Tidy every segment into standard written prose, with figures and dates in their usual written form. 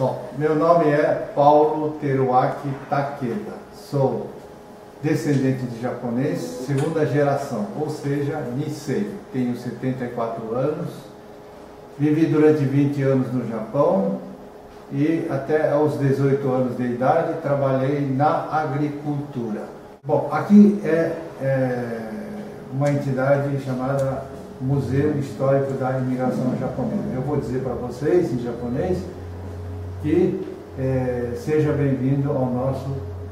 Bom, meu nome é Paulo Teruaki Takeda. Sou descendente de japonês, segunda geração, ou seja, Nisei. Tenho 74 anos, vivi durante 20 anos no Japão e até aos 18 anos de idade trabalhei na agricultura. Bom, aqui é uma entidade chamada Museu Histórico da Imigração Japonesa. Eu vou dizer para vocês, em japonês, que seja bem-vindo ao nosso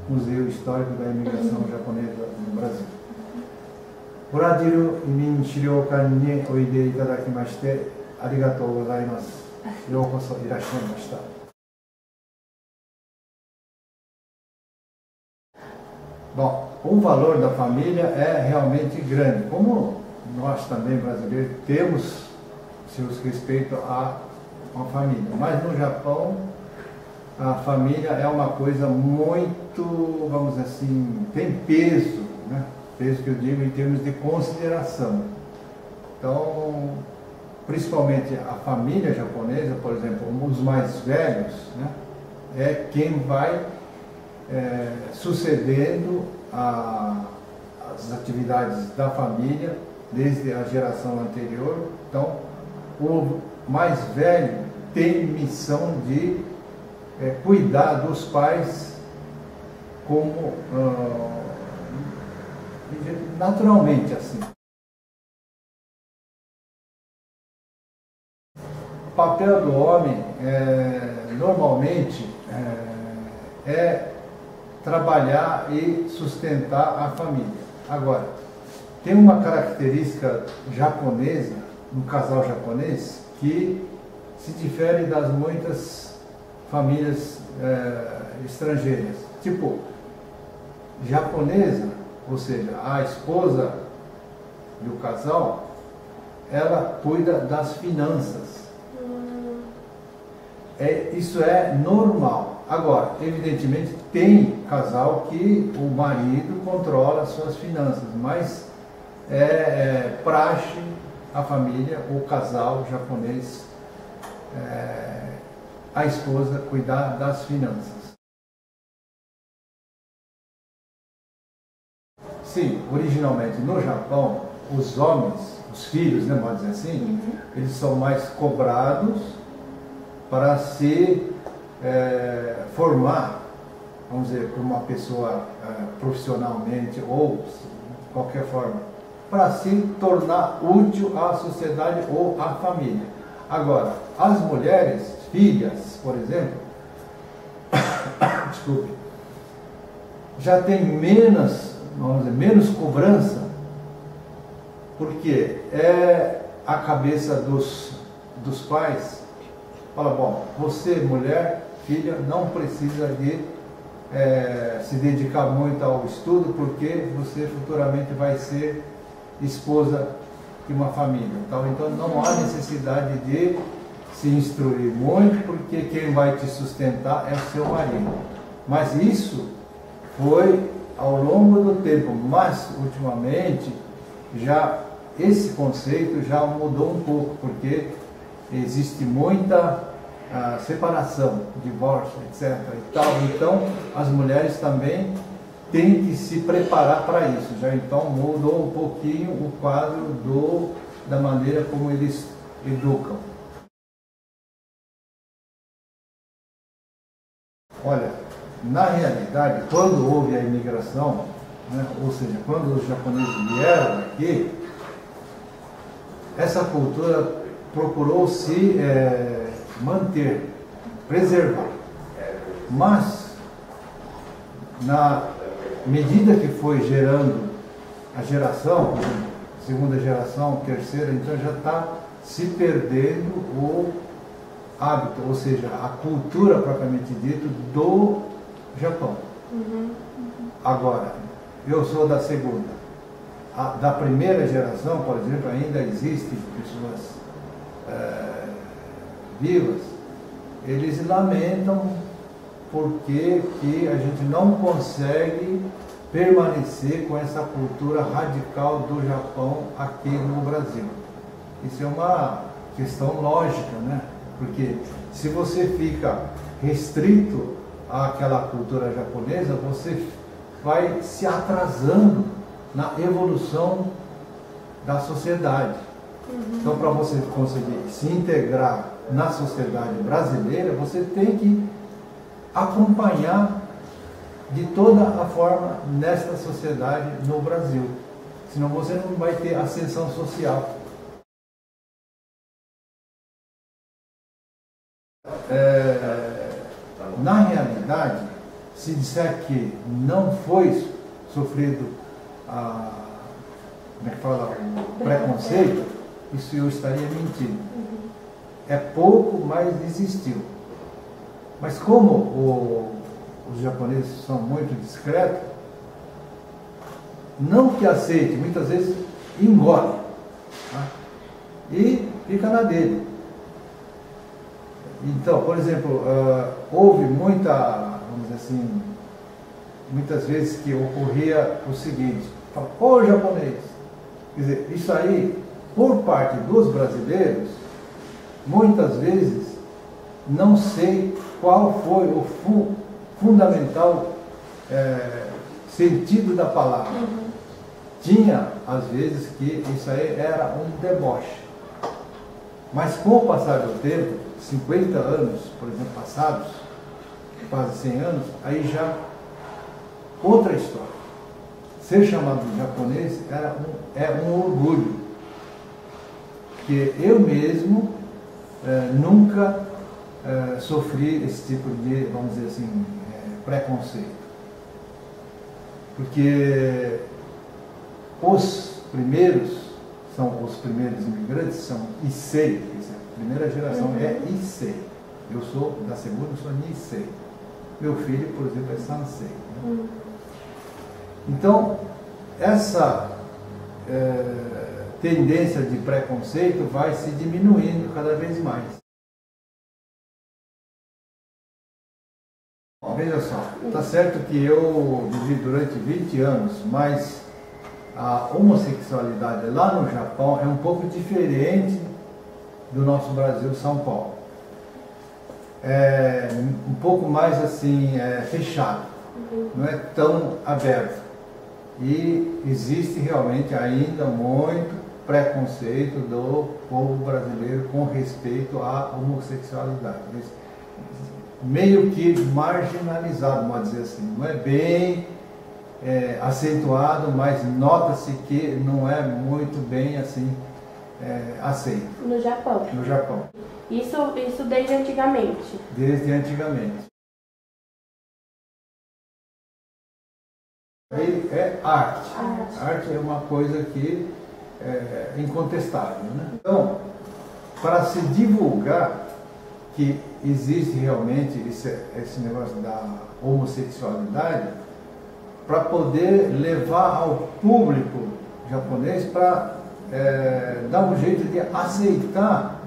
Museu Histórico da Imigração Japonesa no Brasil. Brasil Imin Shiryokan ni oide itadakimashite arigatou gozaimasu. Youkoso irashaimashita. Bom, o valor da família é realmente grande. Como nós também brasileiros temos seus respeito a uma família, mas no Japão a família é uma coisa muito, vamos dizer assim, tem peso, né? Peso que eu digo em termos de consideração. Então, principalmente a família japonesa, por exemplo, os mais velhos, né? É quem vai sucedendo as atividades da família desde a geração anterior. Então, o mais velho tem missão de cuidar dos pais como naturalmente assim. O papel do homem normalmente é trabalhar e sustentar a família. Agora, tem uma característica japonesa, no casal japonês, que se difere das muitas famílias estrangeiras. Tipo, japonesa, ou seja, a esposa do casal, ela cuida das finanças. Isso é normal. Agora, evidentemente, tem casal que o marido controla as suas finanças, mas praxe a família, o casal japonês, a esposa cuidar das finanças. Sim, originalmente no Japão, os homens, os filhos, né, pode dizer assim, eles são mais cobrados para se formar, vamos dizer, como uma pessoa profissionalmente ou de qualquer forma, para se tornar útil à sociedade ou à família. Agora, as mulheres, filhas, por exemplo, desculpe, já tem menos, vamos dizer, menos cobrança, porque a cabeça dos pais fala, bom, você, mulher, filha, não precisa de se dedicar muito ao estudo, porque você futuramente vai ser esposa de uma família. Então não há necessidade de se instruir muito, porque quem vai te sustentar é o seu marido. Mas isso foi ao longo do tempo, mas ultimamente já esse conceito já mudou um pouco, porque existe muita separação, divórcio, etc. e tal. Então as mulheres também têm que se preparar para isso. Já então mudou um pouquinho o quadro da maneira como eles educam. Olha, na realidade, quando houve a imigração, né, ou seja, quando os japoneses vieram aqui, essa cultura procurou se manter, preservar. Mas, na medida que foi gerando a geração, segunda geração, terceira, então já está se perdendo o hábito, ou seja, a cultura propriamente dita do Japão. Agora, eu sou da segunda. Da primeira geração, por exemplo, ainda existem pessoas vivas, eles lamentam porque que a gente não consegue permanecer com essa cultura radical do Japão aqui no Brasil. Isso é uma questão lógica, né? Porque se você fica restrito àquela cultura japonesa, você vai se atrasando na evolução da sociedade. Então, para você conseguir se integrar na sociedade brasileira, você tem que acompanhar de toda a forma nesta sociedade no Brasil. Senão você não vai ter ascensão social. Na realidade, se disser que não foi sofrido como é que fala, o preconceito, isso eu estaria mentindo. É pouco, mas existiu. Mas como os japoneses são muito discretos, não que aceite, muitas vezes engole, tá? E fica na dele. Então, por exemplo, houve vamos dizer assim, muitas vezes que ocorria o seguinte: fala, ô japonês. Quer dizer, isso aí, por parte dos brasileiros, muitas vezes não sei qual foi o fundamental sentido da palavra. Tinha, às vezes, que isso aí era um deboche. Mas com o passar do tempo, 50 anos, por exemplo, passados, quase 100 anos, aí já outra história. Ser chamado de japonês é um orgulho. Porque eu mesmo nunca sofri esse tipo de, vamos dizer assim, preconceito. Porque os primeiros imigrantes são Issei, a primeira geração é Issei. Eu sou da segunda, eu sou Nisei. Meu filho, por exemplo, é Sansei. Né? Então, essa tendência de preconceito vai se diminuindo cada vez mais. Veja só, está certo que eu vivi durante 20 anos, mas a homossexualidade lá no Japão é um pouco diferente do nosso Brasil, São Paulo. É um pouco mais assim, fechado, não é tão aberto. E existe realmente ainda muito preconceito do povo brasileiro com respeito à homossexualidade. Meio que marginalizado, vamos dizer assim. Não é bem acentuado, mas nota-se que não é muito bem assim aceito. No Japão? No Japão. Isso desde antigamente? Desde antigamente. Aí é arte. Arte é uma coisa que é incontestável, né? Então, para se divulgar que existe realmente esse negócio da homossexualidade, para poder levar ao público japonês para dar um jeito de aceitar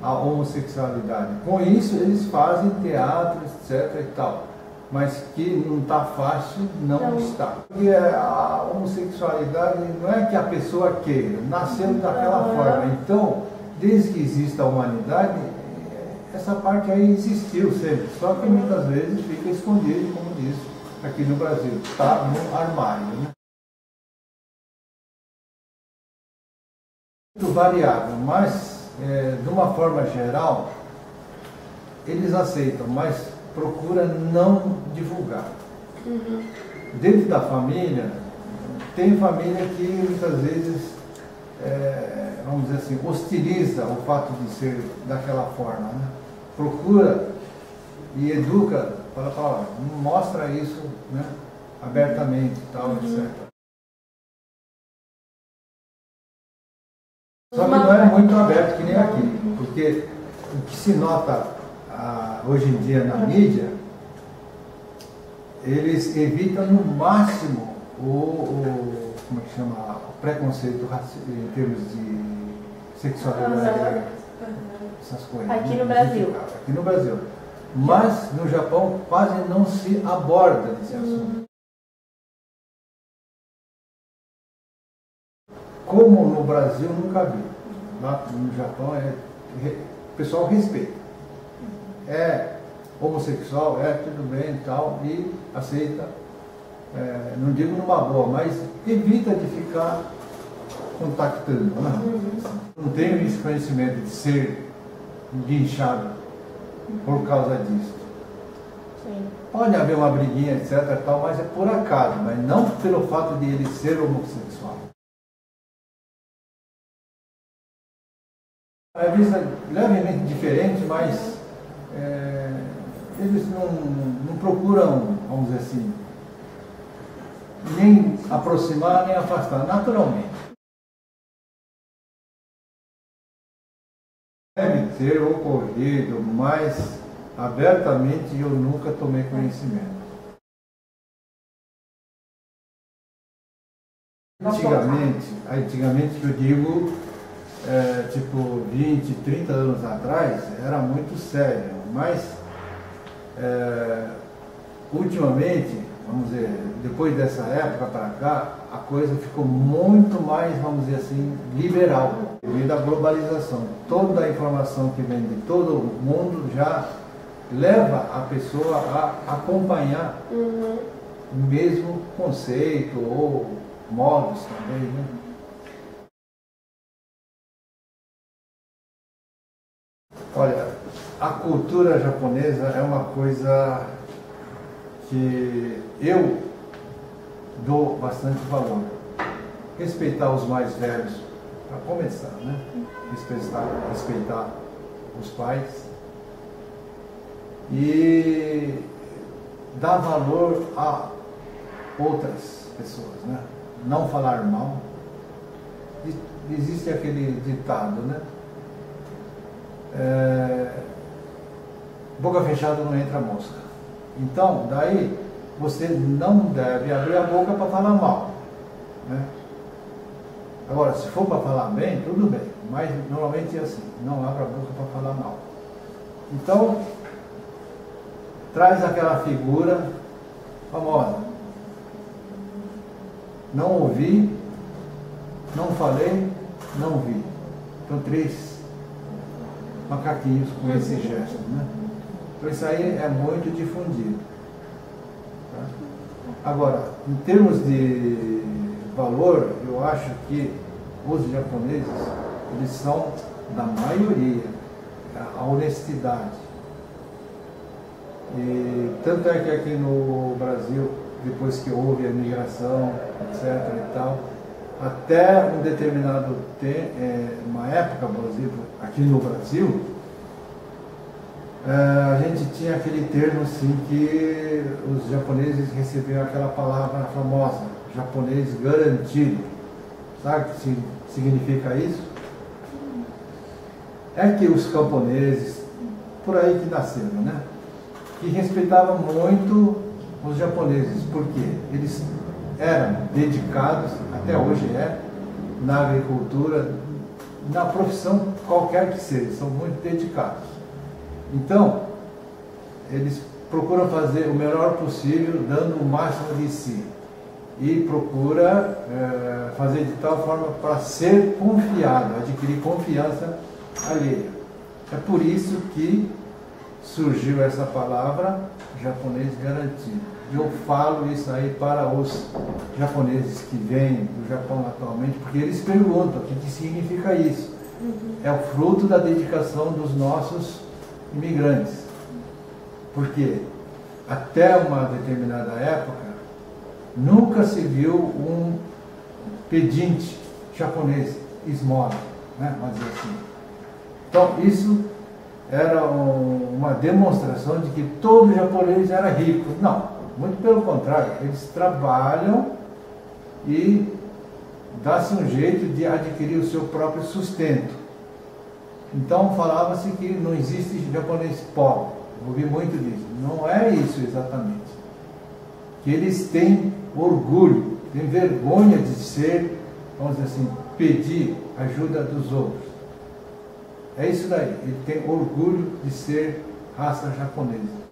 a homossexualidade. Com isso eles fazem teatro, etc. e tal. Mas que não está fácil, não está. Porque a homossexualidade não é que a pessoa queira, nasceu daquela forma. Então, desde que existe a humanidade, essa parte aí existiu sempre. Só que muitas vezes fica escondido, como diz aqui no Brasil, está no armário. Né? Muito variável, mas de uma forma geral, eles aceitam, mas procura não divulgar. Dentro da família, tem família que muitas vezes, vamos dizer assim, hostiliza o fato de ser daquela forma. Né? Procura e educa para falar, mostra isso, né, abertamente, tal, etc. Só que não é muito aberto que nem aqui, porque o que se nota hoje em dia na mídia, eles evitam no máximo como é que chama, o preconceito em termos de sexualidade, essas coisas. Aqui no Brasil. Aqui no Brasil. Mas no Japão quase não se aborda esse assunto. Como no Brasil nunca vi. Lá no Japão o pessoal respeita. homossexual, tudo bem e tal, e aceita, não digo numa boa, mas evita de ficar contactando. Né? Não tenho esse conhecimento de ser guinchado por causa disso. Sim. Pode haver uma briguinha, etc, tal, mas é por acaso, mas não pelo fato de ele ser homossexual. É vista levemente diferente, mas eles não procuram, vamos dizer assim, nem aproximar, nem afastar, naturalmente. Deve ter ocorrido, mas abertamente eu nunca tomei conhecimento. Antigamente que eu digo, tipo 20, 30 anos atrás, era muito sério, mas ultimamente, vamos dizer, depois dessa época para cá, a coisa ficou muito mais, vamos dizer assim, liberal, devido à globalização. Toda a informação que vem de todo o mundo já leva a pessoa a acompanhar o mesmo conceito ou modos também, né? Olha, a cultura japonesa é uma coisa que eu dou bastante valor. Respeitar os mais velhos, para começar, né? Respeitar os pais e dar valor a outras pessoas, né? Não falar mal. Existe aquele ditado, né? Boca fechada não entra mosca. Então, daí você não deve abrir a boca para falar mal, né? Agora, se for para falar bem, tudo bem, mas normalmente é assim, não abra a boca para falar mal. Então, traz aquela figura famosa. Não ouvi, não falei, não vi. Então, 3 macaquinhos com esse gesto, né? Então isso aí é muito difundido. Tá? Agora, em termos de valor, eu acho que os japoneses, eles são, da maioria, a honestidade. E tanto é que aqui no Brasil, depois que houve a migração, etc. e tal, até um determinado tempo, uma época, por exemplo, aqui no Brasil, a gente tinha aquele termo assim que os japoneses recebiam aquela palavra famosa, japonês garantido. Sabe o que significa isso? É que os camponeses, por aí que nasceram, né? Que respeitavam muito os japoneses, porque eles eram dedicados, até hoje na agricultura, na profissão qualquer que seja, são muito dedicados. Então, eles procuram fazer o melhor possível, dando o máximo de si. E procura fazer de tal forma para ser confiado, adquirir confiança alheia. É por isso que surgiu essa palavra japonês garantido. Eu falo isso aí para os japoneses que vêm do Japão atualmente, porque eles perguntam o que significa isso. É o fruto da dedicação dos nossos imigrantes. Porque até uma determinada época nunca se viu um pedinte japonês esmola, né? Vamos dizer assim. Então isso era uma demonstração de que todo japonês era rico. Não, muito pelo contrário, eles trabalham e dá-se um jeito de adquirir o seu próprio sustento. Então falava-se que não existe japonês pobre, ouvi muito disso. Não é isso exatamente. Que eles têm orgulho, têm vergonha de ser, vamos dizer assim, pedir ajuda dos outros. É isso daí, ele tem orgulho de ser raça japonesa.